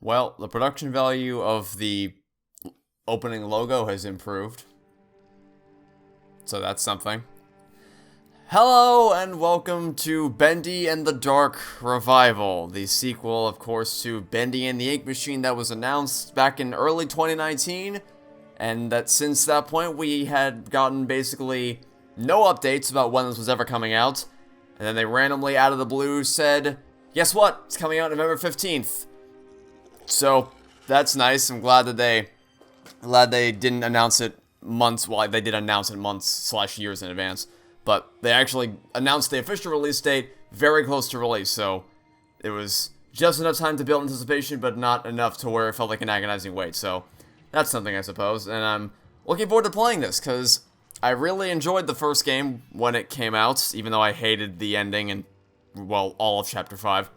Well, the production value of the opening logo has improved. So that's something. Hello and welcome to Bendy and the Dark Revival, the sequel, of course, to Bendy and the Ink Machine that was announced back in early 2019, and that since that point we had gotten basically no updates about when this was ever coming out, and then they randomly out of the blue said, guess what, it's coming out November 15th. So, that's nice. I'm glad they didn't announce it months, well, they did announce it months/years in advance, but they actually announced the official release date very close to release, so it was just enough time to build anticipation, but not enough to where it felt like an agonizing wait, so that's something, I suppose, and I'm looking forward to playing this, because I really enjoyed the first game when it came out, even though I hated the ending and, well, all of Chapter 5,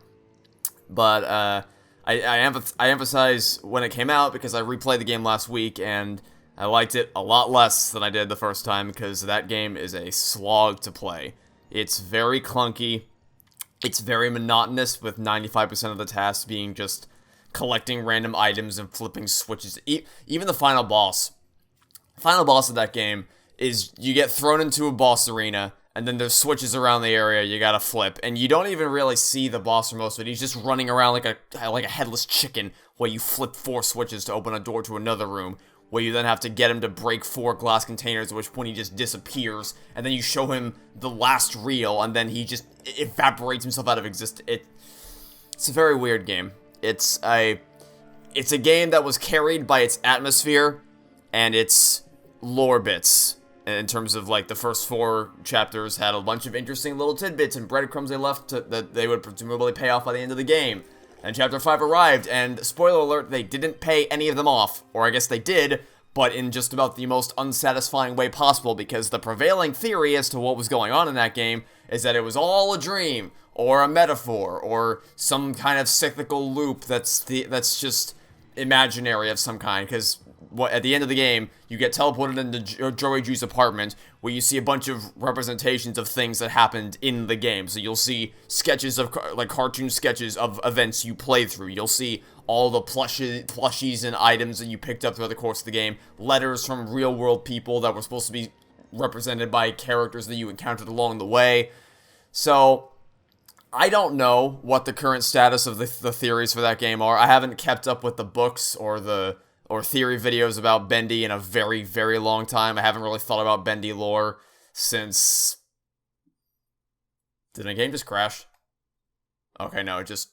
but, I emphasize when it came out because I replayed the game last week and I liked it a lot less than I did the first time because that game is a slog to play. It's very clunky, it's very monotonous with 95% of the tasks being just collecting random items and flipping switches. Even the final boss of that game is you get thrown into a boss arena and then there's switches around the area you gotta flip, and you don't even really see the boss for most of it. He's just running around like a headless chicken, where you flip 4 switches to open a door to another room, where you then have to get him to break 4 glass containers, at which point he just disappears, and then you show him the last reel, and then he just evaporates himself out of existence. It's a very weird game. It's a game that was carried by its atmosphere and its lore bits. In terms of, like, the first 4 chapters had a bunch of interesting little tidbits and breadcrumbs they left that they would presumably pay off by the end of the game. And Chapter 5 arrived, and spoiler alert, they didn't pay any of them off. Or I guess they did, but in just about the most unsatisfying way possible, because the prevailing theory as to what was going on in that game is that it was all a dream, or a metaphor, or some kind of cyclical loop that's just imaginary of some kind, because at the end of the game, you get teleported into Joey Ju's apartment, where you see a bunch of representations of things that happened in the game. So you'll see sketches of, like, cartoon sketches of events you played through. You'll see all the plushies and items that you picked up throughout the course of the game. Letters from real-world people that were supposed to be represented by characters that you encountered along the way. So I don't know what the current status of the theories for that game are. I haven't kept up with the books or theory videos about Bendy in a very, very long time. I haven't really thought about Bendy lore since... Did the game just crash? Okay, no, it just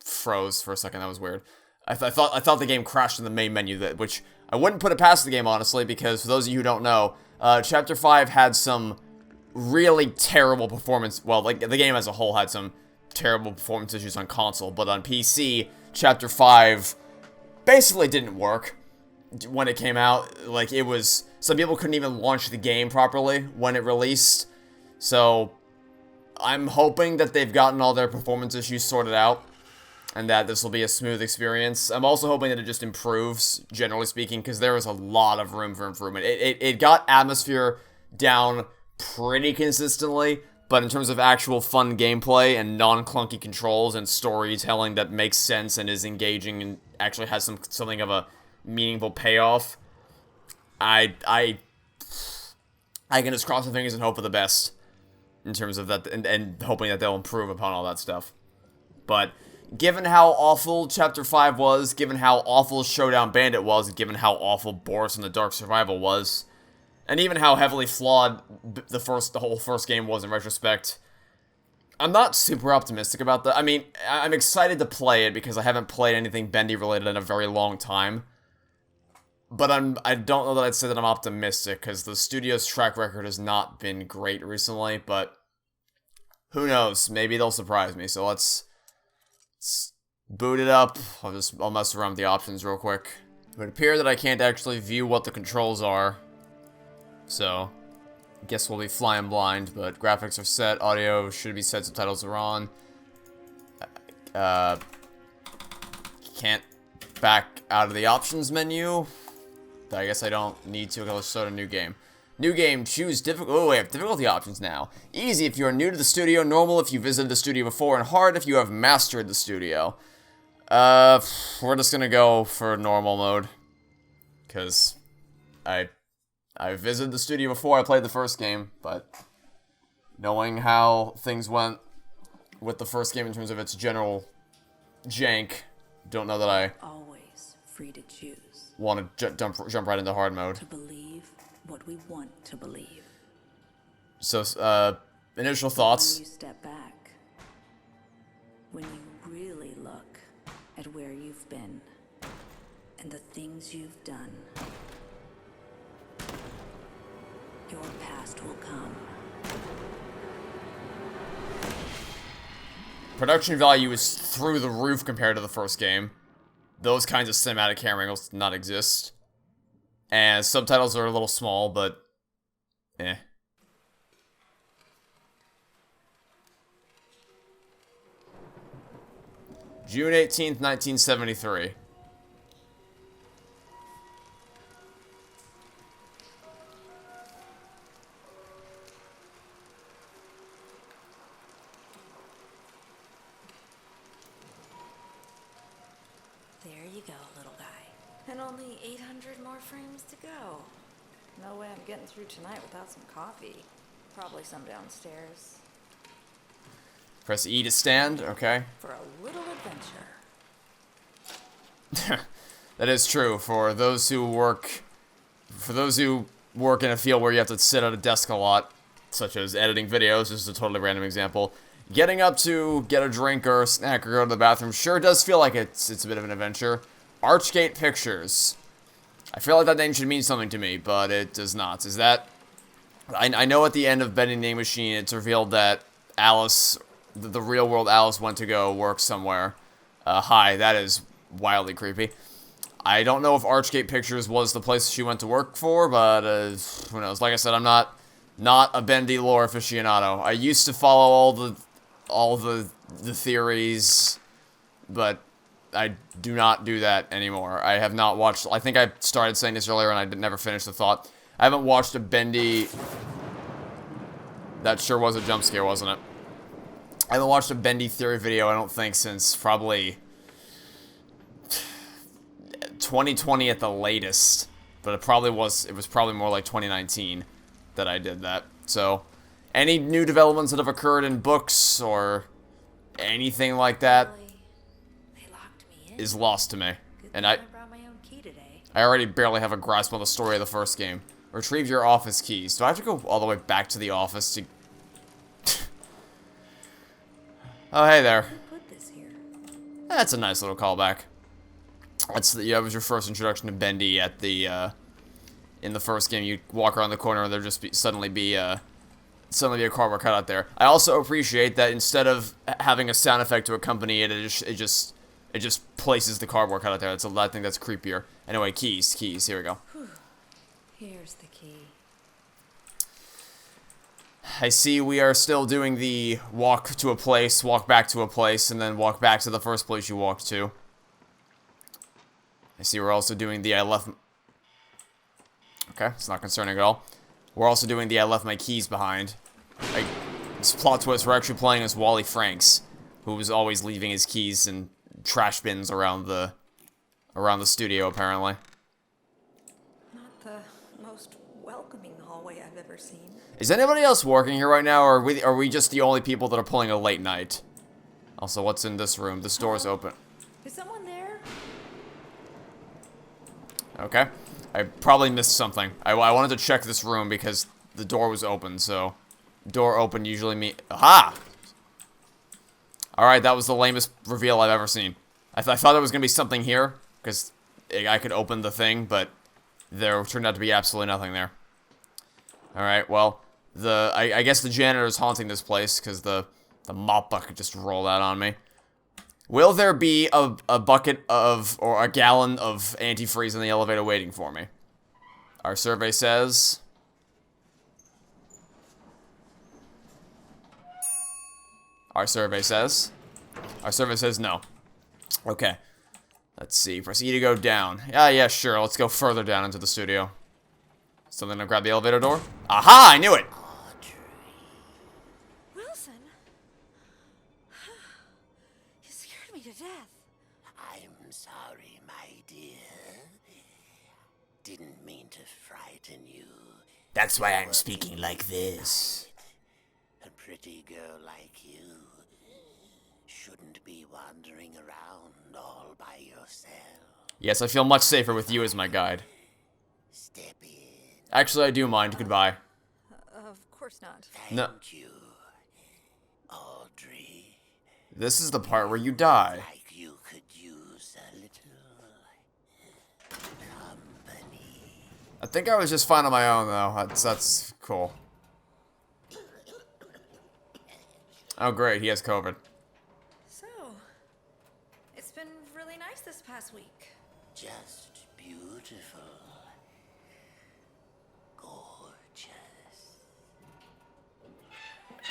froze for a second. That was weird. I thought the game crashed in the main menu, which I wouldn't put it past the game, honestly, because for those of you who don't know, Chapter 5 had some really terrible performance... Well, like, the game as a whole had some terrible performance issues on console, but on PC, Chapter 5 basically didn't work when it came out. Like, it was... Some people couldn't even launch the game properly when it released. So, I'm hoping that they've gotten all their performance issues sorted out, and that this will be a smooth experience. I'm also hoping that it just improves, generally speaking, because there is a lot of room for improvement. It got atmosphere down pretty consistently, but in terms of actual fun gameplay and non-clunky controls and storytelling that makes sense and is engaging and actually has something of a meaningful payoff, I can just cross my fingers and hope for the best in terms of that, and hoping that they'll improve upon all that stuff. But given how awful Chapter 5 was, given how awful Showdown Bandit was, and given how awful Boris and the Dark Survival was, and even how heavily flawed the whole first game was in retrospect, I'm not super optimistic about that. I mean, I'm excited to play it because I haven't played anything Bendy related in a very long time. But I don't know that I'd say that I'm optimistic, because the studio's track record has not been great recently, but who knows? Maybe they'll surprise me. So let's boot it up. I'll mess around with the options real quick. It would appear that I can't actually view what the controls are, so I guess we'll be flying blind, but graphics are set, audio should be set, subtitles are on. Can't back out of the options menu. I guess I don't need to, because let's start a new game. New game, choose difficult. Oh, we have difficulty options now. Easy if you are new to the studio, normal if you visited the studio before, and hard if you have mastered the studio. We're just gonna go for normal mode. Because I visited the studio before I played the first game, but knowing how things went with the first game in terms of its general jank, don't know that I always free to choose. Want to jump right into hard mode. To believe what we want to believe. So, initial thoughts. When you step back, when you really look at where you've been and the things you've done, your past will come. Production value is through the roof compared to the first game. Those kinds of cinematic camera angles do not exist. And subtitles are a little small, but eh. June 18th, 1973. There you go, little guy. And only 800 more frames to go. No way I'm getting through tonight without some coffee. Probably some downstairs. Press E to stand, okay. For a little adventure. That is true. For those who work in a field where you have to sit at a desk a lot, such as editing videos, this is a totally random example. Getting up to get a drink or a snack or go to the bathroom sure does feel like it's a bit of an adventure. Archgate Pictures. I feel like that name should mean something to me, but it does not. Is that... I know at the end of Bendy Name Machine, it's revealed that Alice, the real-world Alice, went to go work somewhere. Hi, that is wildly creepy. I don't know if Archgate Pictures was the place she went to work for, but who knows. Like I said, I'm not a Bendy lore aficionado. I used to follow all the theories, but I do not do that anymore. I have not watched... I think I started saying this earlier and I never finished the thought. I haven't watched a Bendy... That sure was a jump scare, wasn't it? I haven't watched a Bendy theory video, I don't think, since probably 2020 at the latest. But it was probably more like 2019 that I did that. So, any new developments that have occurred in books or anything like that is lost to me. And I brought my own key today. I already barely have a grasp on the story of the first game. Retrieve your office keys. Do I have to go all the way back to the office to... Oh, hey there. Put this here. That's a nice little callback. That was your first introduction to Bendy at the, in the first game. You walk around the corner and there'll just suddenly be a cardboard cutout there. I also appreciate that instead of having a sound effect to accompany it, it just places the cardboard cutout there. I think that's creepier. Anyway, keys, here we go. Here's the key. I see we are still doing the walk to a place, walk back to a place, and then walk back to the first place you walked to. I see we're also doing the I left... Okay, it's not concerning at all. We're also doing the I left my keys behind. This plot twist, we're actually playing as Wally Franks, who was always leaving his keys in trash bins around the studio, apparently. Not the most welcoming hallway I've ever seen. Is anybody else working here right now, or are we just the only people that are pulling a late night? Also, what's in this room? This door's open. Is someone there? Okay. I probably missed something. I wanted to check this room because the door was open, so... Door open usually means... Aha! Alright, that was the lamest reveal I've ever seen. I thought there was going to be something here, because I could open the thing, but there turned out to be absolutely nothing there. Alright, well, I guess the janitor is haunting this place, because the mop bucket just rolled out on me. Will there be a bucket of, or a gallon of antifreeze in the elevator waiting for me? Our survey says... Our survey says no. Okay. Let's see. Press E to go down. Yeah, sure. Let's go further down into the studio. Something to grab the elevator door? Aha! I knew it! Wilson? You scared me to death. I'm sorry, my dear. Didn't mean to frighten you. That's why I'm speaking like this. A pretty girl like you shouldn't be wandering around all by yourself. Yes, I feel much safer with you as my guide. Step in. Actually, I do mind. Goodbye. Of course not. Thank you, Audrey. This is the part where you die. Like you could use a little company. I think I was just fine on my own, though. That's cool. Oh, great. He has COVID. So, it's been really nice this past week. Just beautiful. Gorgeous.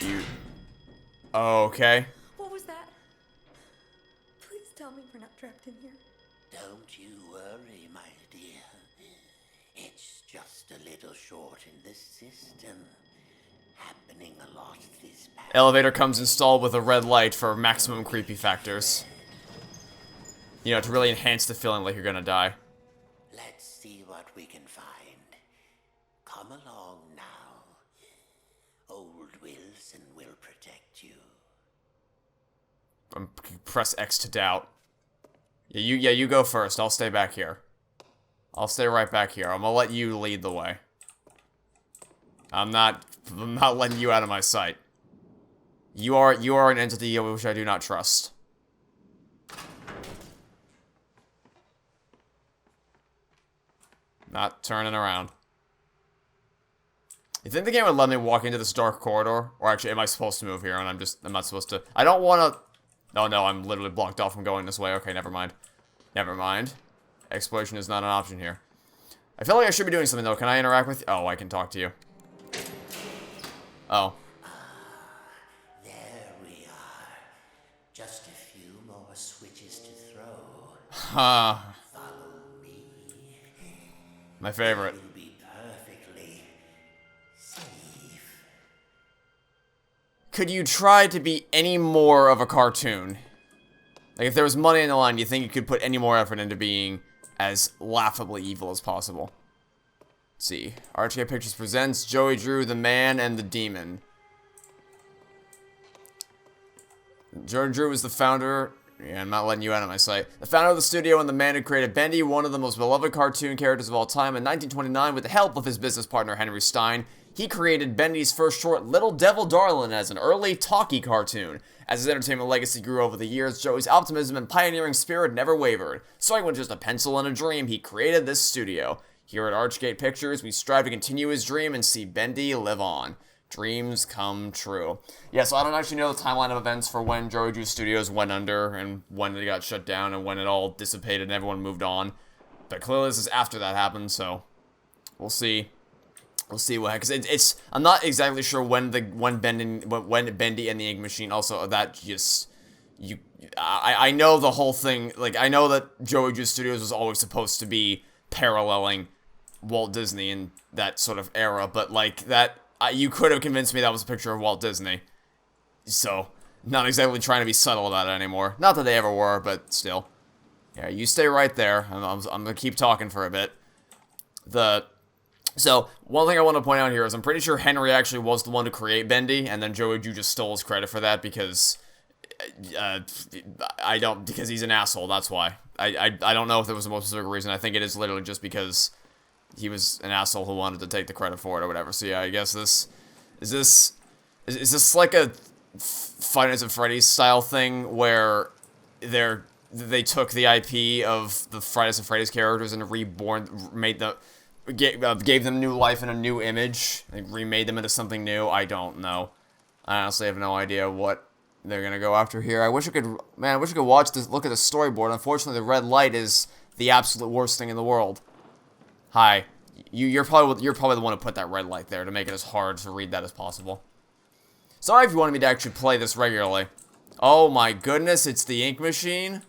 You... Okay. What was that? Please tell me we're not trapped in here. Don't you worry, my dear. It's just a little short in the system. Happening a lot this past. Elevator comes installed with a red light for maximum creepy factors. You know, to really enhance the feeling like you're gonna die. Let's see what we can find. Come along now. Old Wilson will protect you. Press X to doubt. Yeah, you go first. I'll stay back here. I'll stay right back here. I'm gonna let you lead the way. I'm not letting you out of my sight. You are an entity which I do not trust. Not turning around. You think the game would let me walk into this dark corridor? Or actually, am I supposed to move here and I'm not supposed to? I don't want to... Oh no, I'm literally blocked off from going this way. Okay, never mind. Never mind. Exploration is not an option here. I feel like I should be doing something though. Can I interact with you? Oh, I can talk to you. Oh. There we are. Just a few more switches to throw. Ha. Follow me. My favorite. You'll be perfectly safe. Could you try to be any more of a cartoon? Like, if there was money in the line, do you think you could put any more effort into being as laughably evil as possible? Let's see. RHK Pictures presents Joey Drew, the Man and the Demon. Joey Drew is the founder... Yeah, I'm not letting you out of my sight. The founder of the studio and the man who created Bendy, one of the most beloved cartoon characters of all time. In 1929, with the help of his business partner Henry Stein, he created Bendy's first short, Little Devil Darlin', as an early talkie cartoon. As his entertainment legacy grew over the years, Joey's optimism and pioneering spirit never wavered. Starting with just a pencil and a dream, he created this studio. Here at Archgate Pictures, we strive to continue his dream and see Bendy live on. Dreams come true. Yeah, so I don't actually know the timeline of events for when Joey Drew Studios went under and when it got shut down and when it all dissipated and everyone moved on. But clearly this is after that happened, so we'll see. We'll see what happens. It's I'm not exactly sure when Bendy and the Ink Machine also that just I know the whole thing. Like, I know that Joey Drew Studios was always supposed to be paralleling Walt Disney in that sort of era, but like that. You could have convinced me that was a picture of Walt Disney. So, not exactly trying to be subtle about it anymore. Not that they ever were, but still. Yeah, you stay right there. I'm going to keep talking for a bit. So, one thing I want to point out here is I'm pretty sure Henry actually was the one to create Bendy, and then Joey Drew just stole his credit for that because... because he's an asshole, that's why. I don't know if there was a more specific reason. I think it is literally just because... he was an asshole who wanted to take the credit for it or whatever. So yeah, I guess is this like a Five Nights at Freddy's style thing where they took the IP of the Five Nights at Freddy's characters and gave them new life and a new image, like remade them into something new. I don't know. I honestly have no idea what they're gonna go after here. I wish I could watch this, look at the storyboard. Unfortunately, the red light is the absolute worst thing in the world. Hi, you're probably the one who put that red light there to make it as hard to read that as possible. Sorry if you wanted me to actually play this regularly. Oh my goodness, it's the Ink Machine.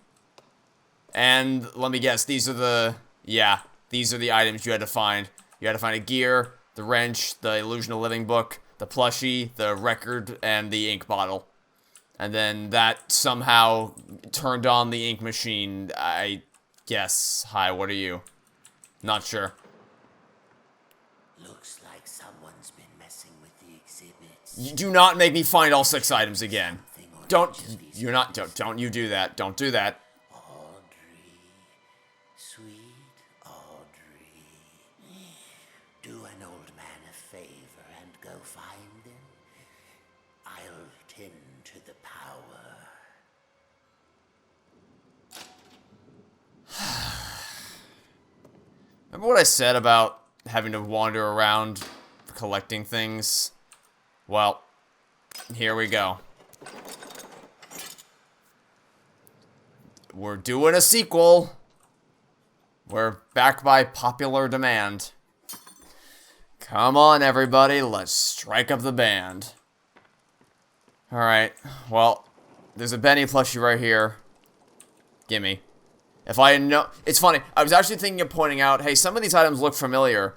And let me guess, these are the items you had to find. You had to find a gear, the wrench, the Illusion of Living book, the plushie, the record, and the ink bottle. And then that somehow turned on the ink machine, I guess. Hi, what are you? Not sure. Looks like someone's been messing with the exhibits. You do not make me find all 6 items again. Don't you do that. Don't do that. Audrey, sweet Audrey, do an old man a favor and go find them. I'll tend to the power. Remember what I said about having to wander around collecting things? Well, here we go. We're doing a sequel. We're back by popular demand. Come on, everybody, let's strike up the band. Alright, well, there's a Bendy plushie right here. Gimme. If I had known... It's funny, I was actually thinking of pointing out, hey, some of these items look familiar.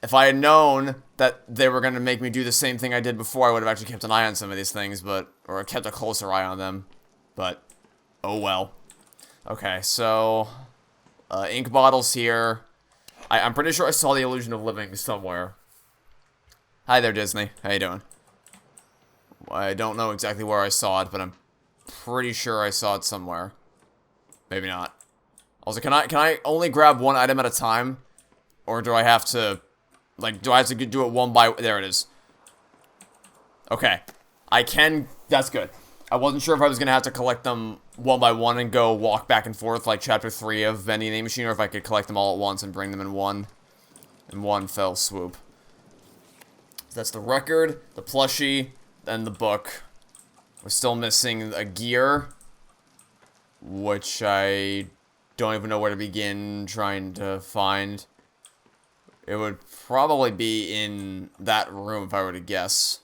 If I had known that they were going to make me do the same thing I did before, I would have actually kept an eye on some of these things, but... Or kept a closer eye on them. But, oh well. Okay, so... ink bottles here. I'm pretty sure I saw the Illusion of Living somewhere. Hi there, Disney. How you doing? I don't know exactly where I saw it, but I'm pretty sure I saw it somewhere. Maybe not. Also, can I only grab one item at a time? Or do I have to... Like, do I have to do it one by... There it is. Okay. I can... That's good. I wasn't sure if I was going to have to collect them one by one and go walk back and forth like Chapter 3 of Bendy and the Machine, or if I could collect them all at once and bring them in one fell swoop. So that's the record, the plushie, and the book. We're still missing a gear, which I don't even know where to begin trying to find. It would probably be in that room if I were to guess,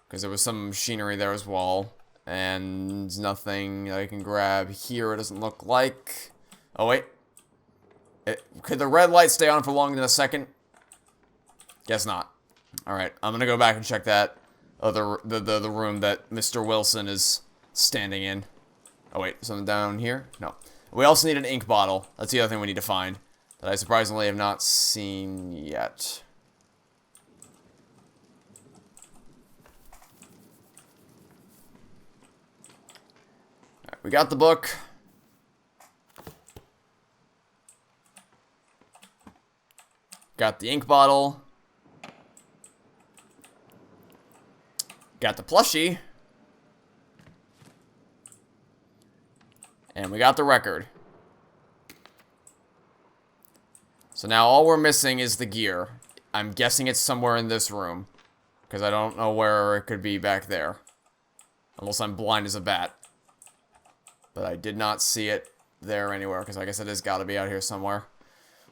because there was some machinery there as well, and nothing I can grab here. It doesn't look like. Oh wait, could the red light stay on for longer than a second? Guess not. All right, I'm gonna go back and check that other the room that Mr. Wilson is standing in. Oh wait, something down here? No. We also need an ink bottle. That's the other thing we need to find that I surprisingly have not seen yet. All right, we got the book. Got the ink bottle. Got the plushie. And we got the record. So now all we're missing is the gear. I'm guessing it's somewhere in this room, because I don't know where it could be back there. Unless I'm blind as a bat. But I did not see it there anywhere, because I guess it has got to be out here somewhere.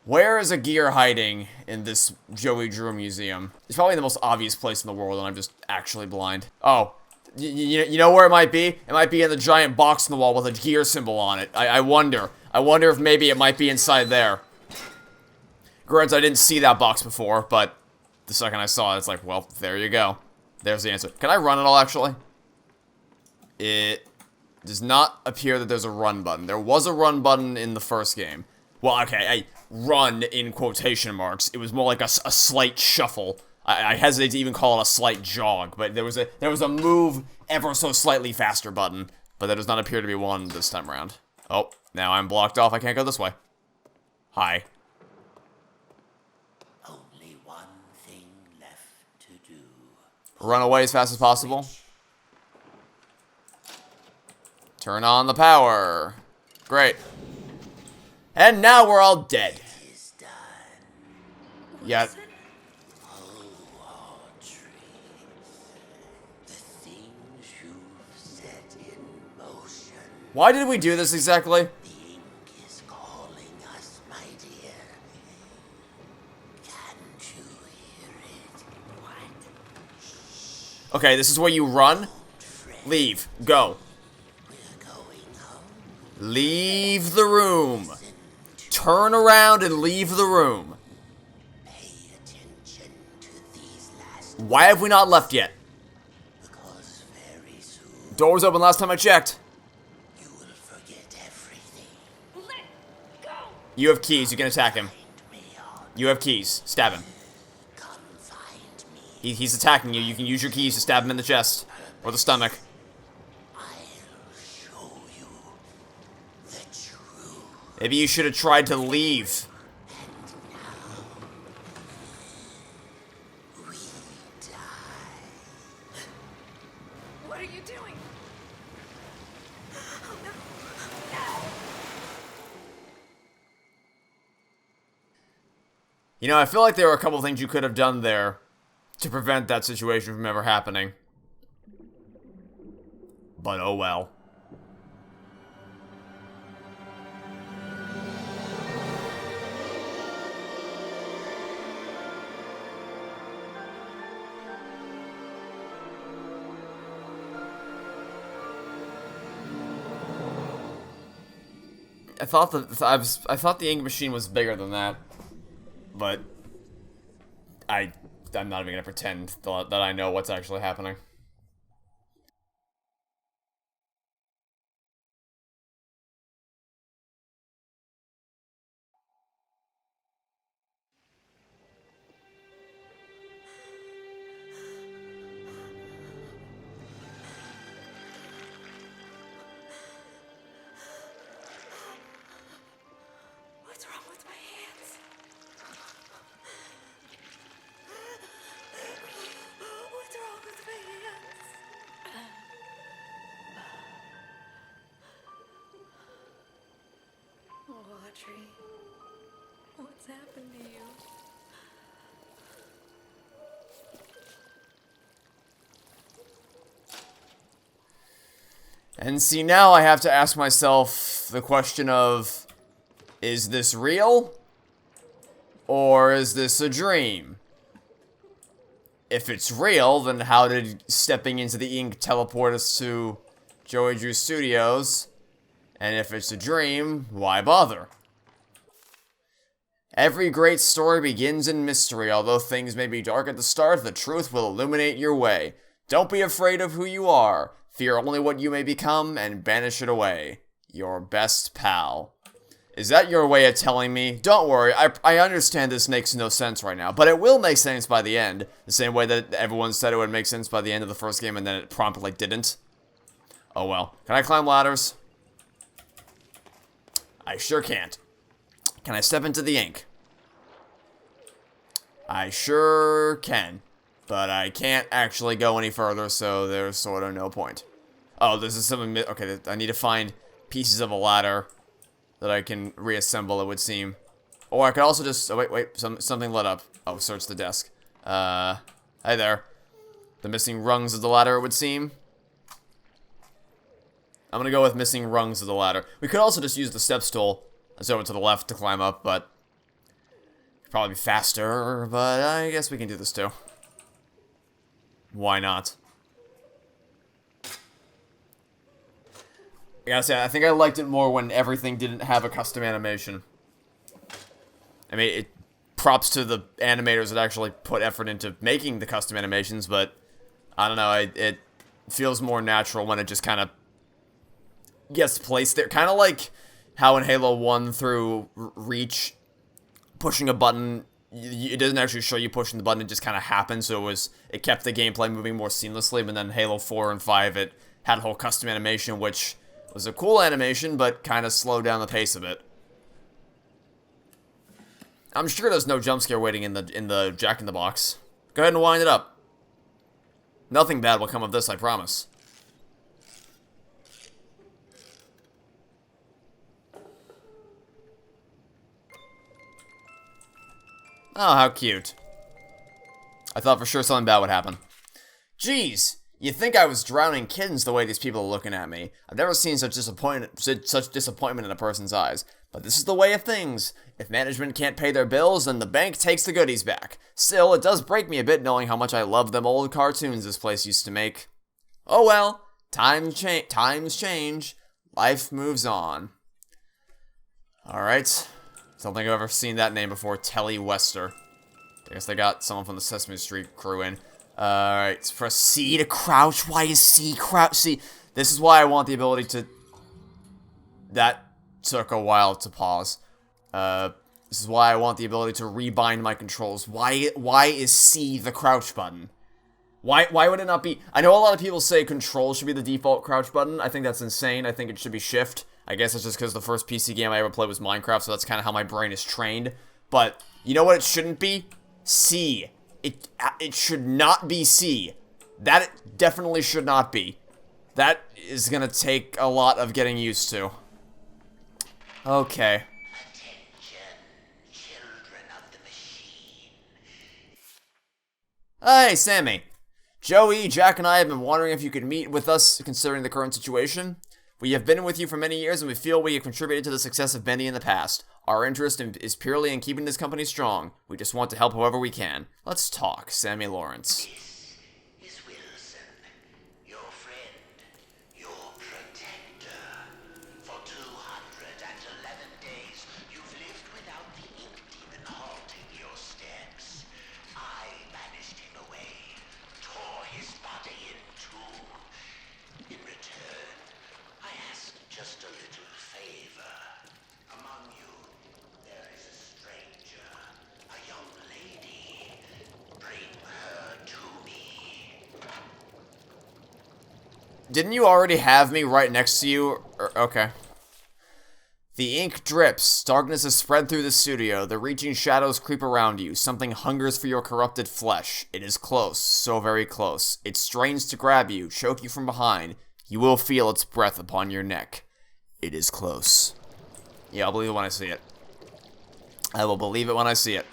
Where is a gear hiding in this Joey Drew museum? It's probably the most obvious place in the world, and I'm just actually blind. Oh, you know where it might be? It might be in the giant box in the wall with a gear symbol on it. I wonder. I wonder if maybe it might be inside there. Granted, I didn't see that box before, but the second I saw it, it's like, well, there you go. There's the answer. Can I run at all, actually? It does not appear that there's a run button. There was a run button in the first game. Well, okay, I run in quotation marks. It was more like a slight shuffle. I hesitate to even call it a slight jog, but there was a move ever so slightly faster button, but there does not appear to be one this time around. Oh, now I'm blocked off. I can't go this way. Hi. Only one thing left to do. Run away as fast as possible. Turn on the power. Great. And now we're all dead. It is done. Yeah. Oh, Audrey. The things you've set in motion. Why did we do this exactly? The ink is calling us, my dear. Can't you hear it? What? Okay, this is where you run. Leave. Go. We're going home. Leave the room. Turn around and leave the room. Pay attention to these last. Why have we not left yet? Because very soon. Door was open last time I checked. You will forget everything. Let go! You have keys. You can attack him. Me on. You have keys. Stab him. Come find me. He's attacking you. You can use your keys to stab him in the chest. Or the stomach. I'll show you the truth. Maybe you should have tried to leave. We die. What are you doing? Oh no! You know, I feel like there were a couple things you could have done there to prevent that situation from ever happening. But oh well. I thought the ink machine was bigger than that, but I'm not even gonna pretend that I know what's actually happening. What's wrong with my hands? What's wrong with my hands? Audrey, what's happened to you? And see, now I have to ask myself the question of, is this real? Or is this a dream? If it's real, then how did stepping into the ink teleport us to Joey Drew Studios? And if it's a dream, why bother? Every great story begins in mystery. Although things may be dark at the start, the truth will illuminate your way. Don't be afraid of who you are. Fear only what you may become and banish it away. Your best pal. Is that your way of telling me? Don't worry, I understand this makes no sense right now, but it will make sense by the end. The same way that everyone said it would make sense by the end of the first game and then it promptly didn't. Oh well. Can I climb ladders? I sure can't. Can I step into the ink? I sure can. But I can't actually go any further, so there's sort of no point. Oh, this is something... Okay, I need to find pieces of a ladder that I can reassemble, it would seem. Or I could also just... Oh, wait, something lit up. Oh, search the desk. Hi there. The missing rungs of the ladder, it would seem. I'm gonna go with missing rungs of the ladder. We could also just use the step stool. That's over to the left to climb up, but... Probably be faster, but I guess we can do this too. Why not? I gotta say, I think I liked it more when everything didn't have a custom animation. I mean, props to the animators that actually put effort into making the custom animations, but I don't know, it feels more natural when it just kind of gets placed there. Kind of like how in Halo 1 through Reach, pushing a button, it doesn't actually show you pushing the button, it just kind of happens, so it kept the gameplay moving more seamlessly, but then Halo 4 and 5, it had a whole custom animation, which was a cool animation, but kind of slowed down the pace of it. I'm sure there's no jump scare waiting in the Jack-in-the-Box. Go ahead and wind it up. Nothing bad will come of this, I promise. Oh, how cute. I thought for sure something bad would happen. Jeez, you'd think I was drowning kittens the way these people are looking at me. I've never seen such disappointment in a person's eyes. But this is the way of things. If management can't pay their bills, then the bank takes the goodies back. Still, it does break me a bit knowing how much I love them old cartoons this place used to make. Oh well, times change. Life moves on. Alright. Don't think I've ever seen that name before. Telly Wester. I guess they got someone from the Sesame Street crew in. Alright, press C to crouch. Why is C crouch? See, This is why I want the ability to... That took a while to pause. This is why I want the ability to rebind my controls. Why is C the crouch button? Why would it not be... I know a lot of people say control should be the default crouch button. I think that's insane. I think it should be shift. I guess it's just because the first PC game I ever played was Minecraft, so that's kind of how my brain is trained. But, you know what it shouldn't be? C. It should not be C. That it definitely should not be. That is gonna take a lot of getting used to. Okay. Hey, Sammy. Joey, Jack, and I have been wondering if you could meet with us considering the current situation. We have been with you for many years and we feel we have contributed to the success of Bendy in the past. Our interest is purely in keeping this company strong. We just want to help however we can. Let's talk, Sammy Lawrence. This is Wilson, your friend, your protector. For 211 days, you've lived without the ink demon halting your steps. I banished him away, tore his body in two. In return, I asked just a little favor. Among you, there is a stranger, a young lady. Bring her to me. Didn't you already have me right next to you? Okay. The ink drips. Darkness is spread through the studio. The reaching shadows creep around you. Something hungers for your corrupted flesh. It is close, so very close. It strains to grab you, choke you from behind. You will feel its breath upon your neck. It is close. Yeah, I'll believe it when I see it. I will believe it when I see it.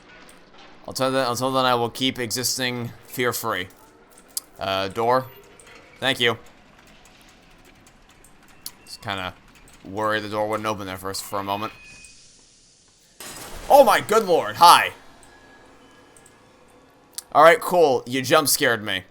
Until then, I will keep existing fear-free. Door. Thank you. Just kind of worried the door wouldn't open there for a moment. Oh my good lord, hi. Alright, cool. You jump scared me.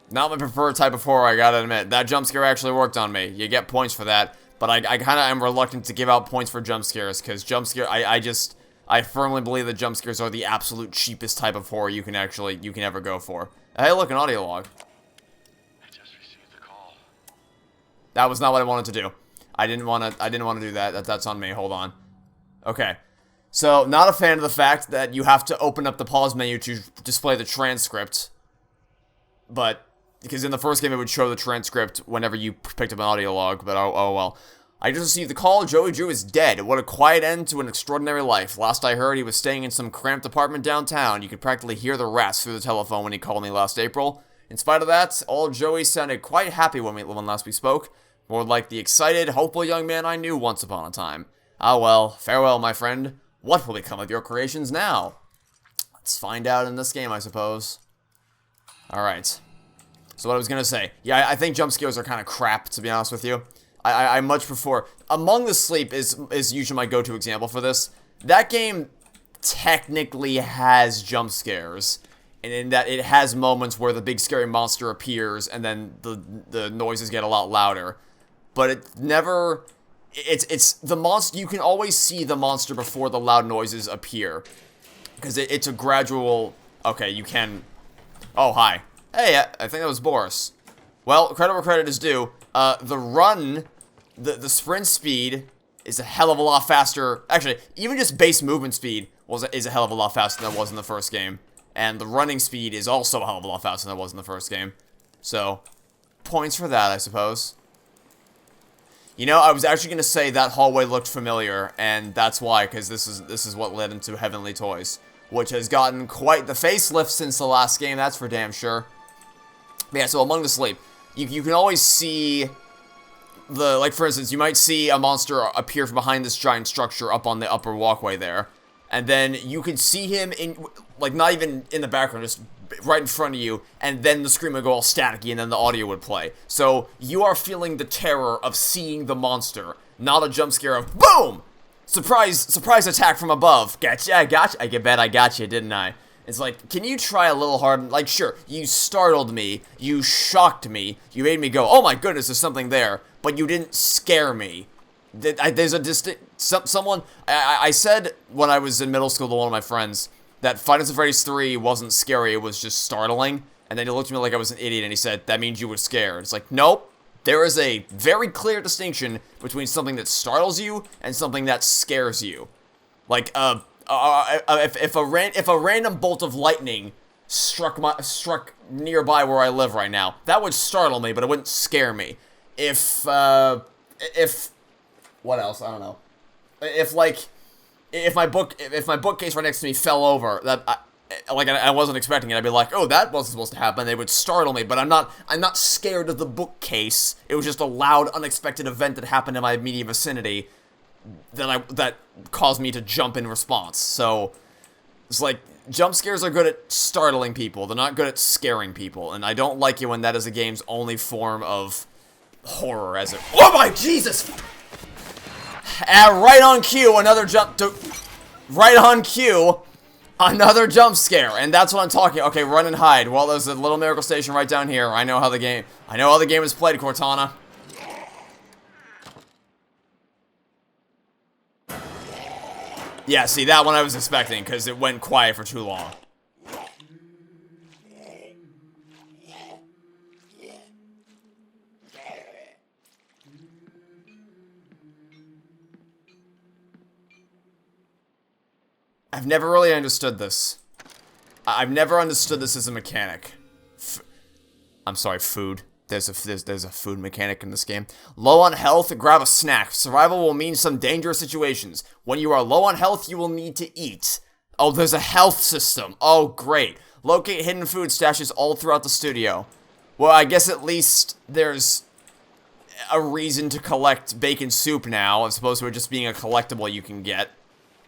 Not my preferred type of horror, I gotta admit. That jump scare actually worked on me. You get points for that. But I kind of am reluctant to give out points for jump scares, because jump scare, I firmly believe that jump scares are the absolute cheapest type of horror you can ever go for. Hey, look, an audio log. I just received the call. That was not what I wanted to do. I didn't want to do that. That's on me. Hold on. Okay. So, not a fan of the fact that you have to open up the pause menu to display the transcript. But, because in the first game it would show the transcript whenever you picked up an audio log, but oh well. I just received the call. Joey Drew is dead. What a quiet end to an extraordinary life. Last I heard, he was staying in some cramped apartment downtown. You could practically hear the rats through the telephone when he called me last April. In spite of that, old Joey sounded quite happy when last we spoke. More like the excited, hopeful young man I knew once upon a time. Ah well, farewell, my friend. What will become of your creations now? Let's find out in this game, I suppose. Alright. So what I was gonna say. Yeah, I think jump scares are kind of crap, to be honest with you. I much prefer... Among the Sleep is usually my go-to example for this. That game technically has jump scares. And in that it has moments where the big scary monster appears and then the noises get a lot louder. But it never... It's the monster... You can always see the monster before the loud noises appear. Because it's a gradual... Okay, you can... Oh, hi. Hey, I think that was Boris. Well, credit where credit is due. The run... The sprint speed is a hell of a lot faster. Actually, even just base movement speed is a hell of a lot faster than it was in the first game. And the running speed is also a hell of a lot faster than it was in the first game. So, points for that, I suppose. You know, I was actually going to say that hallway looked familiar, and that's why, because this is what led into Heavenly Toys, which has gotten quite the facelift since the last game, that's for damn sure. But yeah, so Among the Sleep, you can always see... like, for instance, you might see a monster appear from behind this giant structure up on the upper walkway there. And then you could see him in, like, not even in the background, just right in front of you. And then the screen would go all staticky and then the audio would play. So, you are feeling the terror of seeing the monster, not a jump scare of, BOOM! Surprise attack from above. Gotcha, I gotcha. I bet I got you, didn't I? It's like, can you try a little hard? Like, sure, you startled me, you shocked me, you made me go, oh my goodness, there's something there, but you didn't scare me. There's a distinct, someone, I said when I was in middle school to one of my friends, that Five Nights at Freddy's 3 wasn't scary, it was just startling, and then he looked at me like I was an idiot, and he said, that means you were scared. It's like, nope, There is a very clear distinction between something that startles you and something that scares you. Like, if a random bolt of lightning struck nearby where I live right now, that would startle me, but it wouldn't scare me. If what else? I don't know. If my bookcase right next to me fell over, I wasn't expecting it, I'd be like, oh, that wasn't supposed to happen. They would startle me, but I'm not scared of the bookcase. It was just a loud, unexpected event that happened in my immediate vicinity that caused me to jump in response. So it's like, jump scares are good at startling people. They're not good at scaring people, and I don't like it when that is a game's only form of horror. Oh my Jesus! Right on cue, another jump scare, and that's what I'm talking. Okay, run and hide. Well, there's a little miracle station right down here. I know how the game is played, Cortana. Yeah, see, that one I was expecting, because it went quiet for too long. I've never really understood this. I've never understood this as a mechanic. I'm sorry, food. There's a food mechanic in this game. Low on health, grab a snack. Survival will mean some dangerous situations. When you are low on health, you will need to eat. Oh, there's a health system. Oh, great. Locate hidden food stashes all throughout the studio. Well, I guess at least there's a reason to collect bacon soup now, as opposed to it just being a collectible you can get.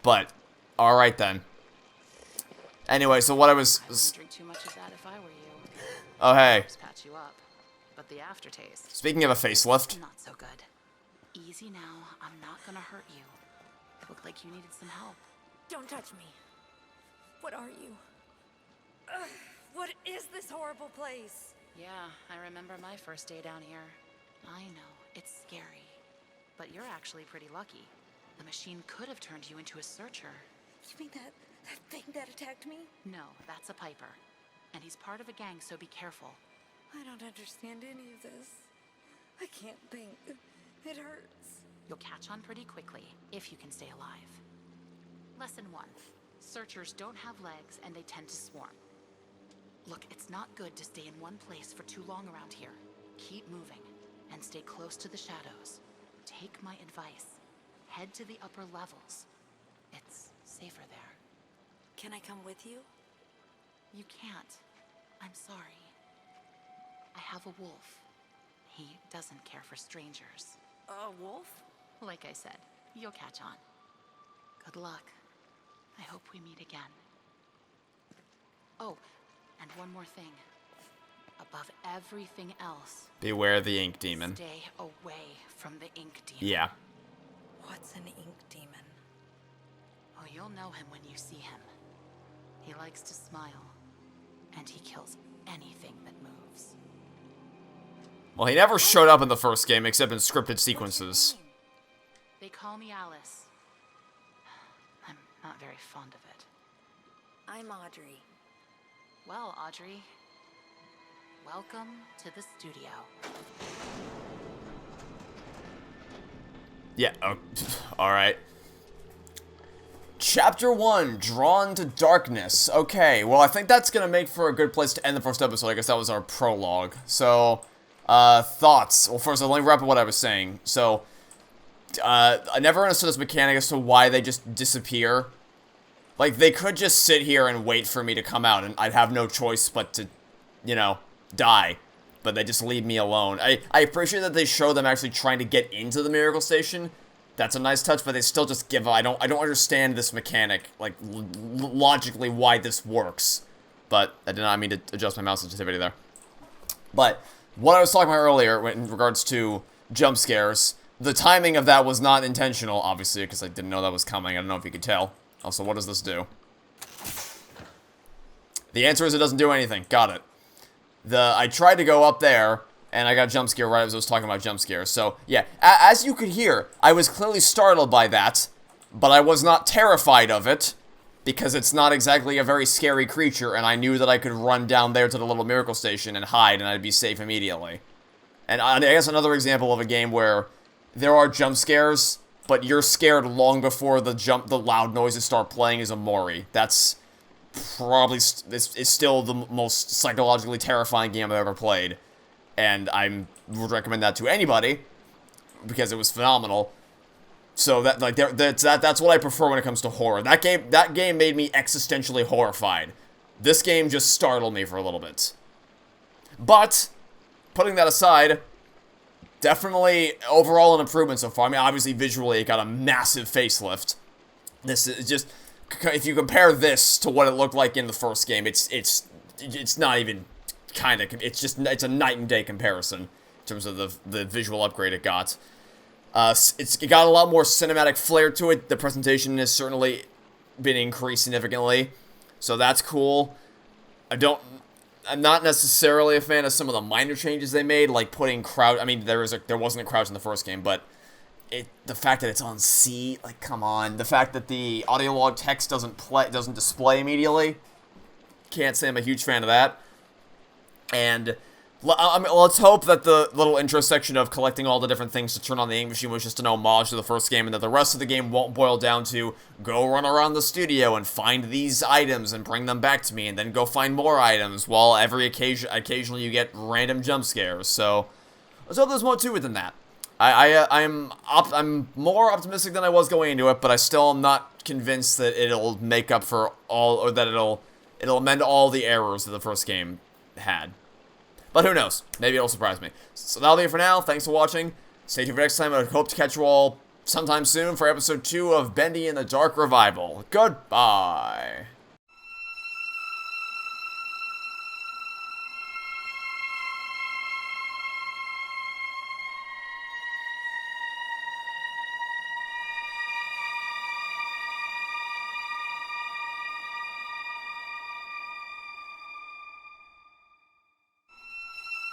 But alright then. Anyway, so what I was... drink too much of that if I were you. Oh, hey. Just patch you up. But the aftertaste... Speaking of a facelift... Not so good. Easy now. I'm not gonna hurt you. Looked like you needed some help. Don't touch me. What are you? Ugh, what is this horrible place? Yeah, I remember my first day down here. I know, it's scary. But you're actually pretty lucky. The machine could have turned you into a searcher. You mean that thing that attacked me? No, that's a Piper. And he's part of a gang, so be careful. I don't understand any of this. I can't think. It hurts. You'll catch on pretty quickly, if you can stay alive. Lesson 1. Searchers don't have legs, and they tend to swarm. Look, it's not good to stay in one place for too long around here. Keep moving, and stay close to the shadows. Take my advice. Head to the upper levels. It's safer there. Can I come with you? You can't. I'm sorry. I have a wolf. He doesn't care for strangers. A wolf? Like I said, you'll catch on. Good luck. I hope we meet again. Oh, and one more thing. Above everything else, beware the ink demon. stay away from the ink demon. Yeah. What's an ink demon? Oh, you'll know him when you see him. He likes to smile, and he kills anything that moves. Well, he never showed up in the first game except in scripted sequences. They call me Alice. I'm not very fond of it. I'm Audrey. Well, Audrey, welcome to the studio. Yeah, alright. Chapter 1, Drawn to Darkness. Okay, well, I think that's gonna make for a good place to end the first episode. I guess that was our prologue. So, thoughts. Well, first, let me wrap up what I was saying. So, I never understood this mechanic as to why they just disappear. Like, they could just sit here and wait for me to come out, and I'd have no choice but to, you know, die. But they just leave me alone. I appreciate that they show them actually trying to get into the Miracle Station. That's a nice touch, but they still just give up. I don't understand this mechanic, like, logically why this works. But I did not mean to adjust my mouse sensitivity there. But what I was talking about earlier in regards to jump scares, the timing of that was not intentional, obviously, because I didn't know that was coming. I don't know if you could tell. Also, what does this do? The answer is it doesn't do anything. Got it. I tried to go up there, and I got a jump scare right as I was talking about jump scares. So, yeah, as you could hear, I was clearly startled by that, but I was not terrified of it, because it's not exactly a very scary creature, and I knew that I could run down there to the little Miracle Station and hide, and I'd be safe immediately. And I guess another example of a game where there are jump scares, but you're scared long before the loud noises start playing is Amori. That's probably is still the most psychologically terrifying game I've ever played, and I would recommend that to anybody because it was phenomenal. So that's what I prefer when it comes to horror. That game made me existentially horrified. This game just startled me for a little bit. But putting that aside, definitely overall an improvement so far. I mean, obviously visually it got a massive facelift. This is just, if you compare this to what it looked like in the first game, it's not even kind of, it's a night and day comparison in terms of the visual upgrade it got. It got a lot more cinematic flair to it. The presentation has certainly been increased significantly, so that's cool. I'm not necessarily a fan of some of the minor changes they made, like putting crouch. I mean, there wasn't a crouch in the first game, but the fact that it's on C, like, come on. The fact that the audio log text doesn't display immediately, can't say I'm a huge fan of that. And let's hope that the little intro section of collecting all the different things to turn on the ink machine was just an homage to the first game, and that the rest of the game won't boil down to go run around the studio and find these items and bring them back to me, and then go find more items, while occasionally you get random jump scares. So let's hope there's more to it than that. I'm more optimistic than I was going into it, but I still am not convinced that it'll make up for all, or that it'll amend all the errors that the first game had. But who knows? Maybe it'll surprise me. So that'll be it for now. Thanks for watching. Stay tuned for next time. I hope to catch you all sometime soon for episode 2 of Bendy and the Dark Revival. Goodbye.